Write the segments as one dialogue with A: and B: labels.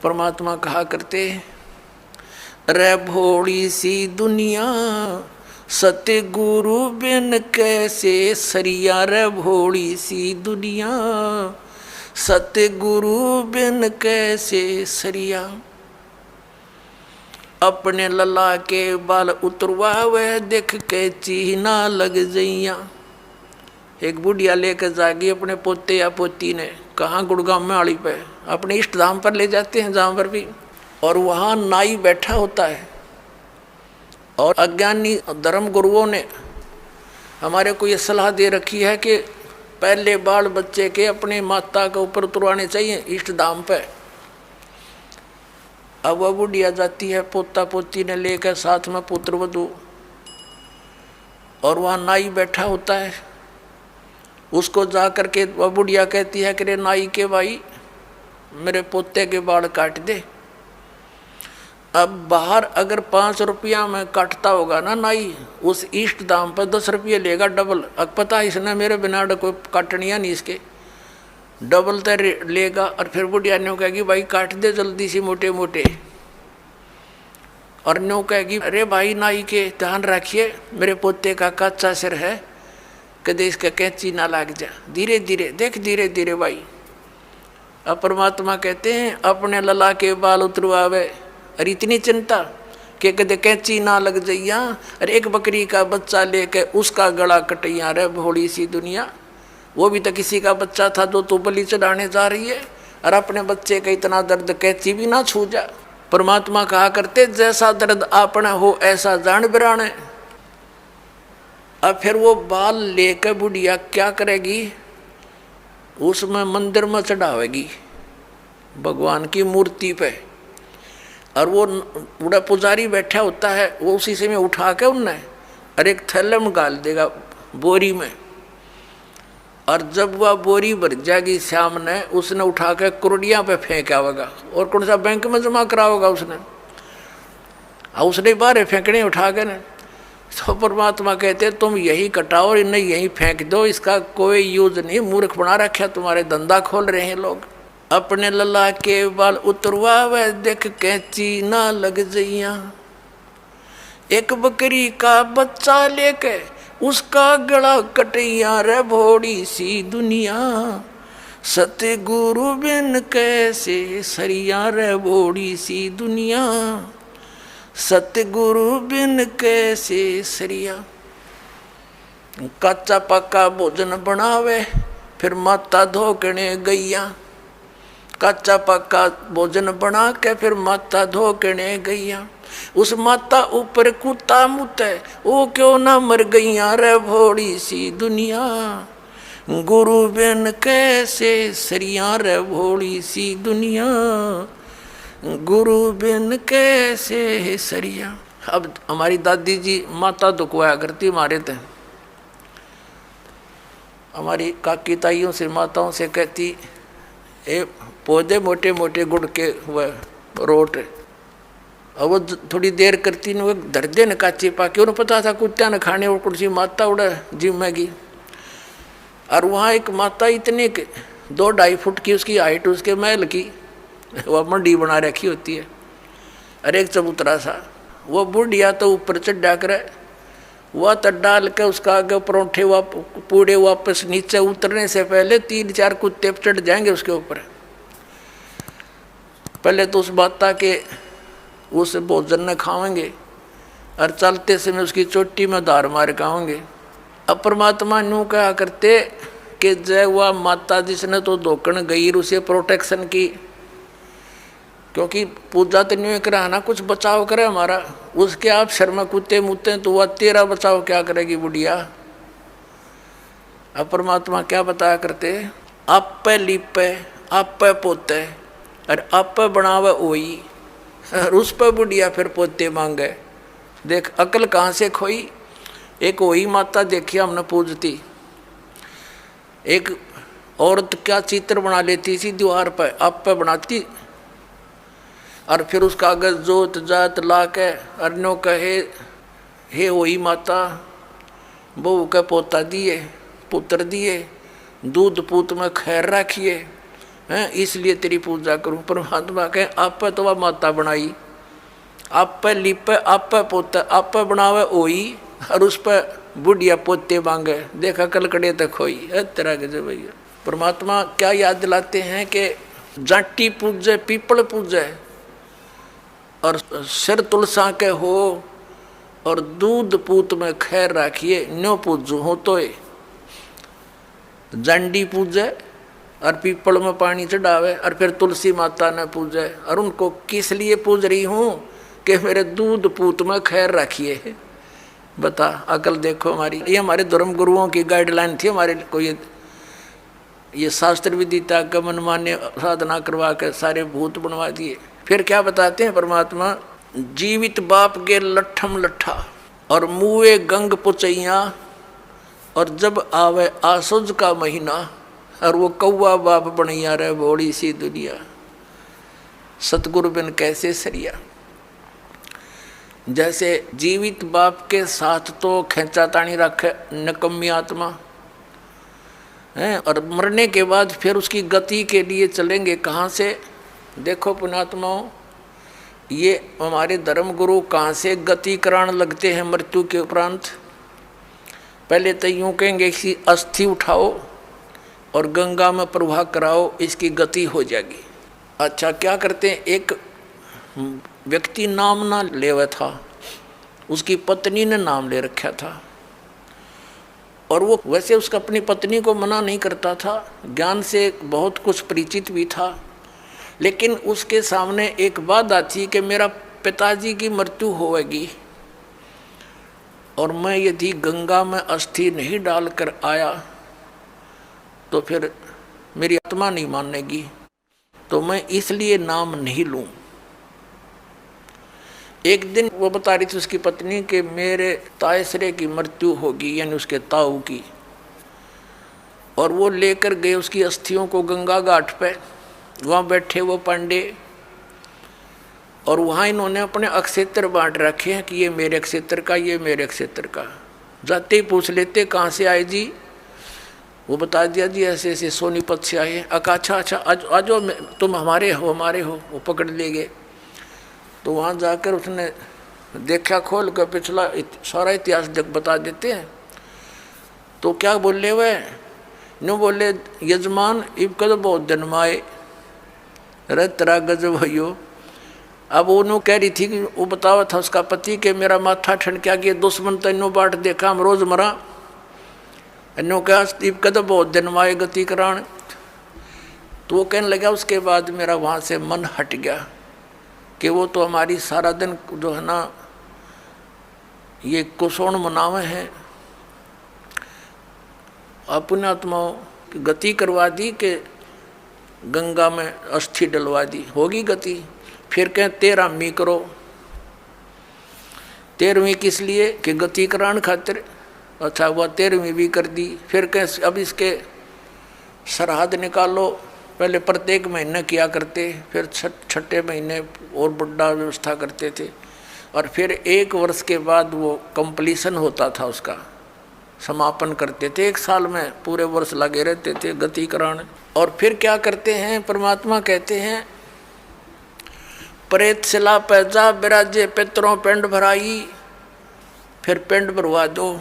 A: परमात्मा कहा करते, रे भोली सी दुनिया सत्य गुरु बिन कैसे सरिया। रे भोली सी दुनिया सत्य गुरु बिन कैसे सरिया। अपने लला के बाल उतरवा वह देख के चीना लग जइया। एक बुढ़िया लेकर जागी अपने पोते या पोती ने, कहाँ गुड़गांव में आड़ी पे अपने इष्ट धाम पर ले जाते हैं जहाँ पर भी, और वहाँ नाई बैठा होता है। और अज्ञानी धर्म गुरुओं ने हमारे को ये सलाह दे रखी है कि पहले बाल बच्चे के अपने माता के ऊपर उतरवाने चाहिए इष्ट धाम पे। अब वह बुढ़िया जाती है पोता पोती ने लेकर साथ में पुत्र वधू, और वहाँ नाई बैठा होता है। उसको जा कर के वह बुढ़िया कहती है कि रे नाई के भाई मेरे पोते के बाल काट दे। अब बाहर अगर 5 रुपया में काटता होगा ना नाई, उस इष्ट दाम पर 10 रुपये लेगा डबल। अब पता इसने मेरे बिना कोई काटनिया नहीं, इसके डबल तो लेगा। और फिर बुढ़िया न्यू कहेगी भाई काट दे जल्दी सी मोटे मोटे, और न्यू कहेगी अरे भाई नाई के ध्यान रखिए मेरे पोते का कच्चा सिर है, कदे इसका कैंची ना लग जा, धीरे धीरे देख धीरे धीरे भाई। अब परमात्मा कहते हैं अपने लला के बाल उतरवावे, और इतनी चिंता कि कदे कैंची ना लग जाइया। और एक बकरी का बच्चा लेके उसका गला कटैया। रे भोली सी दुनिया, वो भी तो किसी का बच्चा था जो तू बलि चढ़ाने जा रही है, और अपने बच्चे का इतना दर्द कैंची भी ना छू जा। परमात्मा कहा करते जैसा दर्द अपना हो ऐसा जान बिराने। अब फिर वो बाल लेकर बुढ़िया क्या करेगी, उसमें मंदिर में चढ़ावेगी भगवान की मूर्ति पे। और वो बूढ़ा पुजारी बैठा होता है, वो उसी से में उठा के उनने और एक थैले में डाल देगा बोरी में। और जब वह बोरी भर जाएगी श्याम ने, उसने उठा के कुरडिया पे फेंक आवेगा, और कौन सा बैंक में जमा कराओगा उसने, उसने बाहर फेंकने उठा के ने। तो परमात्मा कहते तुम यही कटाओ और इन्हें यही फेंक दो, इसका कोई यूज नहीं, मूर्ख बना रखा तुम्हारे, धंधा खोल रहे हैं लोग। अपने लला के बाल उतरवा वह देख कैंची ना लग जइया। एक बकरी का बच्चा लेके उसका गला कटैया। रे भोड़ी सी दुनिया सत्य गुरु बिन कैसे सरिया। रे भोड़ी सी दुनिया सत्य गुरु बिन कैसे सरिया। कच्चा पक्का भोजन बनावे फिर माता धोकने गैया। कच्चा पक्का भोजन बना के फिर माता धोकने गैया। उस माता ऊपर कुत्ता मुते वो क्यों ना मर गैया। रे भोड़ी सी दुनिया गुरु बिन कैसे सरिया। रे भोड़ी सी दुनिया गुरु बिन कैसे सरिया। अब हमारी दादी जी माता दुखवाया करती हमारे थे, हमारी काकी ताइयों से माताओं से कहती ए पौधे मोटे मोटे गुड़ के वह रोट, अब वो थोड़ी देर करती न वो धर दे न काची पाके, उन्हें पता था कुत्ता न खाने और कुर्सी माता उड़ा जिम्मेगी। और वहाँ एक माता इतने 2-2.5 फुट की उसकी हाइट, उसके महल की वह मंडी बना रखी होती है, और एक चबूतरा सा। वो बुढ़िया तो ऊपर चढ़ा कर वह तो डाल के उसका आगे परोठे पूड़े वापस नीचे उतरने से पहले 3-4 कुत्ते चढ़ जाएंगे उसके ऊपर। पहले तो उस माता के उस भोजन न खाएंगे, और चलते समय उसकी चोटी में धार मार खाएंगे। अब परमात्मा यूँ कहा करते कि जय वह माता जिसने तो धोकन गई उसे प्रोटेक्शन की, क्योंकि पूजा तो नहीं कराना, कुछ बचाव करे हमारा। उसके आप शर्म में कुत्ते मुत्ते तो वह तेरा बचाव क्या करेगी बुढ़िया। अब परमात्मा क्या बताया करते, आप पे लिपे आप पे पोते और आप पे बनावे ओई, और उस पर बुढ़िया फिर पोते मांगे। देख अकल कहाँ से खोई। एक वही माता देखी हमने पूजती, एक औरत क्या चित्र बना लेती थी दीवार पर, आप पे बनाती, और फिर उसका अगर जोत जात ला के अर्नो कहे हे वही माता बहू के पोता दिए पुत्र दिए, दूध पूत में खैर रखिए, हैं, इसलिए तेरी पूजा करूं। परमात्मा कहे आप पे तो वह माता बनाई, आप पे लिपे, आप पे पोते, आप पे बनावे ओई, और उस पर बुढ़िया पोते मांगे, देखा कलकड़े तक खोई। तरह के जो भैया परमात्मा क्या याद दिलाते हैं कि जाटी पूजे पीपल पूजे, और सिर तुलसा के हो, और दूध पूत में खैर राखिए, न्यो पूजू हो तो जांडी पूजे और पीपल में पानी चढ़ावे, और फिर तुलसी माता ने पूजे। और उनको किस लिए पूज रही हूँ कि मेरे दूध पूत में खैर रखिए। बता अकल देखो हमारी। ये हमारे धर्म गुरुओं की गाइडलाइन थी हमारे को। ये शास्त्र विदिता का मनमान्य साधना करवा कर सारे भूत बनवा दिए। फिर क्या बताते हैं परमात्मा, जीवित बाप के लट्ठम लट्ठा और मुए गंग पुचैया, और जब आवे आसुज का महीना, और वो कौवा बाप बनैया रे बोड़ी सी दुनिया। सतगुरु बिन कैसे सरिया। जैसे जीवित बाप के साथ तो खेचा तानी रखे नकम्मी आत्मा है, और मरने के बाद फिर उसकी गति के लिए चलेंगे कहाँ से। देखो पुण्यात्माओं, ये हमारे धर्म गुरु कहाँ से गति कराने लगते हैं मृत्यु के उपरांत। पहले तो यूँ कहेंगे कि अस्थि उठाओ और गंगा में प्रवाह कराओ, इसकी गति हो जाएगी। अच्छा क्या करते हैं, एक व्यक्ति नाम ना लेवा था, उसकी पत्नी ने नाम ले रखा था, और वो वैसे उसका अपनी पत्नी को मना नहीं करता था, ज्ञान से बहुत कुछ परिचित भी था, लेकिन उसके सामने एक बात आती कि मेरा पिताजी की मृत्यु होगी और मैं यदि गंगा में अस्थि नहीं डालकर आया तो फिर मेरी आत्मा नहीं मानेगी, तो मैं इसलिए नाम नहीं लूं। एक दिन वो बता रही थी उसकी पत्नी कि मेरे तायसरे की मृत्यु होगी, यानी उसके ताऊ की, और वो लेकर गए उसकी अस्थियों को गंगा घाट पे। वहाँ बैठे वो पांडे, और वहाँ इन्होंने अपने अक्षेत्र बांट रखे हैं कि ये मेरे अक्षेत्र का, ये मेरे अक्षेत्र का। जाते ही पूछ लेते कहाँ से आए जी, वो बता दिया जी ऐसे ऐसे सोनीपत से आए। अच्छा अच्छा आज तुम हमारे हो वो पकड़ ले गए। तो वहाँ जाकर उसने देखा, खोल कर पिछला सारा इतिहास बता देते हैं। तो क्या बोले वह, नो बोले यजमान इब कद बहुत दिन माए रे तेरा गजब भैयो। अब वो कह रही थी कि वो बतावा था उसका पति कि मेरा माथा ठंड क्या किया, दुश्मन तो इनो बाट देखा हम रोज मरा, इनो क्या इब कद बहुत दिन माए गति करान। तो वो कहने लगा उसके बाद मेरा वहाँ से मन हट गया कि वो तो हमारी सारा दिन जो है ना ये कुशोण मनावे हैं, अपने आत्माओं की गति करवा दी कि गंगा में अस्थि डलवा दी, होगी गति। फिर कहें 13वीं करो। 13वीं किस लिए कि गति कराने खातिर। अच्छा वह 13वीं भी कर दी। फिर कहें अब इसके सरहद निकालो। पहले प्रत्येक महीने किया करते, फिर छठे महीने और बड़ा व्यवस्था करते थे, और फिर 1 वर्ष के बाद वो कंप्लीशन होता था, उसका समापन करते थे। 1 साल में पूरे वर्ष लगे रहते थे गति कराने। और फिर क्या करते हैं, परमात्मा कहते हैं प्रेत शिला पैजा बिराजे पितरों पिंड भराई। फिर पिंड भरवा दो,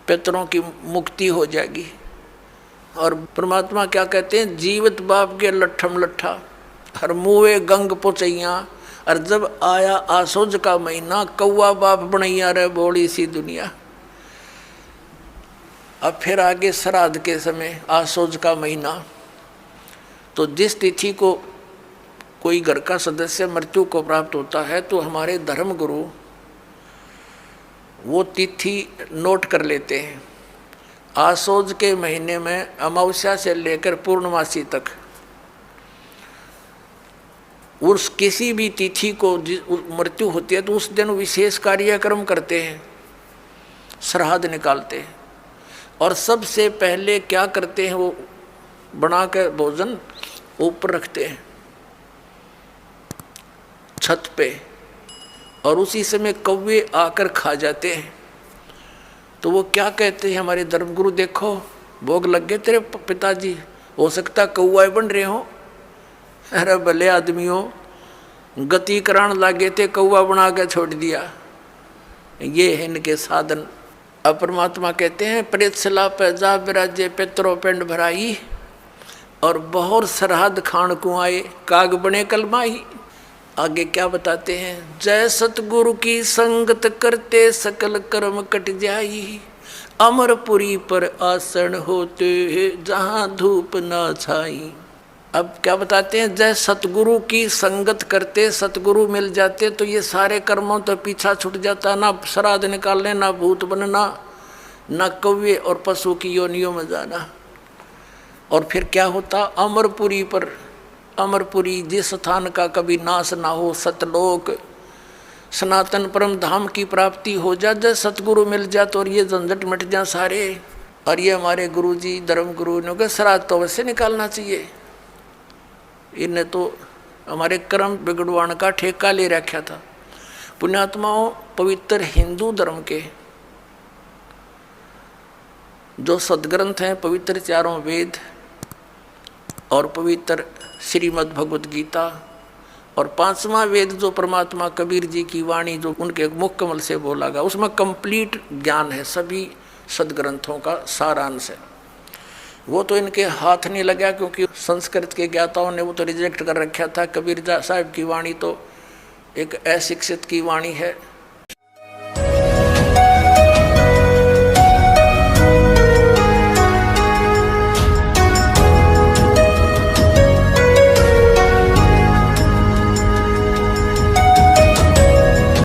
A: पितरों की मुक्ति हो जाएगी। और परमात्मा क्या कहते हैं, जीवित बाप के लट्ठम लट्ठा और मुँहे गंग पुचैया, और जब आया आसुज का महीना कौवा बाप बनैया रे बोड़ी सी दुनिया। अब फिर आगे श्राद्ध के समय आसुज का महीना। तो जिस तिथि को कोई घर का सदस्य मृत्यु को प्राप्त होता है तो हमारे धर्म गुरु वो तिथि नोट कर लेते हैं। आसोज के महीने में अमावस्या से लेकर पूर्णमासी तक उस किसी भी तिथि को मृत्यु होती है तो उस दिन विशेष कार्यक्रम करते हैं, श्राद्ध निकालते हैं। और सबसे पहले क्या करते हैं, वो बना कर भोजन ऊपर रखते हैं छत पे, और उसी समय कौवे आकर खा जाते हैं। तो वो क्या कहते हैं हमारे धर्मगुरु, देखो भोग लग गए तेरे पिताजी, हो सकता कौआ बन रहे हो। अरे भले आदमियों, गति करान लागे थे, कौआ बना के छोड़ दिया। ये है इनके साधन। अब परमात्मा कहते हैं प्रेतसला पे जा विराजे पेत्रो पिंड भराई, और बहुत सरहद खान को आए काग बने कलमाही। आगे क्या बताते हैं, जय सतगुरु की संगत करते सकल कर्म कट जाई, अमरपुरी पर आसन होते जहां धूप ना छाई। अब क्या बताते हैं, जय सतगुरु की संगत करते, सतगुरु मिल जाते तो ये सारे कर्मों तो पीछा छूट जाता, ना श्राद्ध निकालने, ना भूत बनना, ना कौवे और पशु की योनियों में जाना। और फिर क्या होता, अमरपुरी पर, अमरपुरी जिस स्थान का कभी नाश ना हो, सतलोक सनातन परम धाम की प्राप्ति हो जा, जब सतगुरु मिल जा तो और ये झंझट मिट जा सारे। और ये हमारे गुरु जी धर्म गुरु ने कहा श्राद्ध तो अवश्य निकालना चाहिए, इन्हें तो हमारे कर्म बिगड़वाण का ठेका ले रखा था। पुण्यात्माओं, पवित्र हिंदू धर्म के जो सदग्रंथ हैं, पवित्र चारों वेद और पवित्र श्रीमद् भगवद गीता, और पांचवा वेद जो परमात्मा कबीर जी की वाणी जो उनके मुख कमल से बोला गया, उसमें कंप्लीट ज्ञान है, सभी सदग्रंथों का सारांश है। वो तो इनके हाथ नहीं लगा, क्योंकि संस्कृत के ज्ञाताओं ने वो तो रिजेक्ट कर रखा था। कबीर साहब की वाणी तो एक अशिक्षित की वाणी है,